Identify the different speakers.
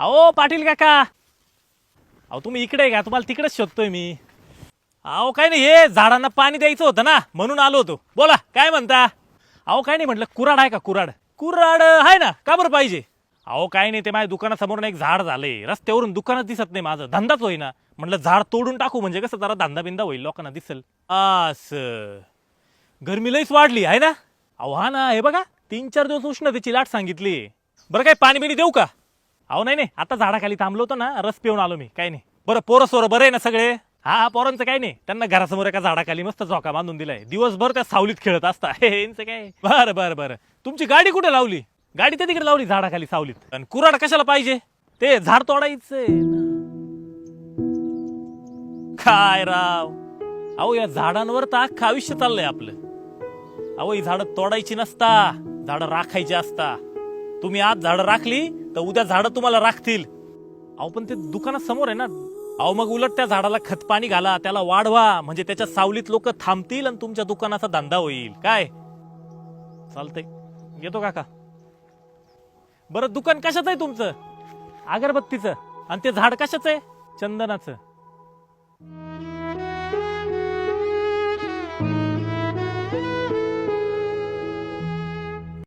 Speaker 1: अहो पाटील काका, अहो तुम्ही इकडे घ्या, तुम्हाला तिकडेच शोधतोय मी. अहो काय नाही, हे झाडांना पाणी द्यायचं होतं ना, म्हणून आलो होतो. बोला काय म्हणता. अहो काय नाही म्हटलं, कुराड आहे का? कुराड कुराड आहे ना, का बरं पाहिजे? अहो काय नाही, ते माझ्या दुकानासमोर एक झाड झालंय, रस्त्यावरून दुकानात दिसत नाही, माझं धंदाच होईना. म्हटलं झाड तोडून टाकू, म्हणजे कसं जरा धंदा बिंदा होईल, लोकांना दिसेल. असं गरमी लईच वाढली आहे ना. अहो हा ना, हे बघा 3-4 दिवस उष्णतेची लाट सांगितली. बरं काय पाणी बिणी देऊ का? अहो नाही नाही, आता झाडाखाली थांबलो होतो ना, रस पिऊन आलो मी. काय नाही. बरं पोरं सोरं बरं आहे ना सगळे? हा पोरांचं काय नाही, त्यांना घरासमोर एका झाडाखाली मस्त झोका बांधून दिलाय, दिवसभर त्या सावलीत खेळत असता. यांचं काय. बरं बरं बरं, तुमची गाडी कुठे लावली? गाडी तर तिकडे लावली झाडाखाली सावलीत. आणि कुराड कशाला पाहिजे? ते झाड तोडायचंय ना. काय राव, अहो या झाडांवर तर अख्खं आयुष्य चाललंय आपलं. अहो ही झाडं तोडायची नसता, झाडं राखायची असता. तुम्ही आज झाडं राखली तर उद्या झाडं तुम्हाला राखतील. अहो पण ते दुकानासमोर आहे ना. अहो मग उलट त्या झाडाला खत पाणी घाला, त्याला वाढवा, म्हणजे त्याच्या सावलीत लोक थांबतील आणि तुमच्या दुकानाचा धंदा होईल. काय चालतंय, येतो काका. बरं दुकान कशाचं आहे तुमचं? अगरबत्तीचं. आणि ते झाड कशाचं आहे? चंदनाचं.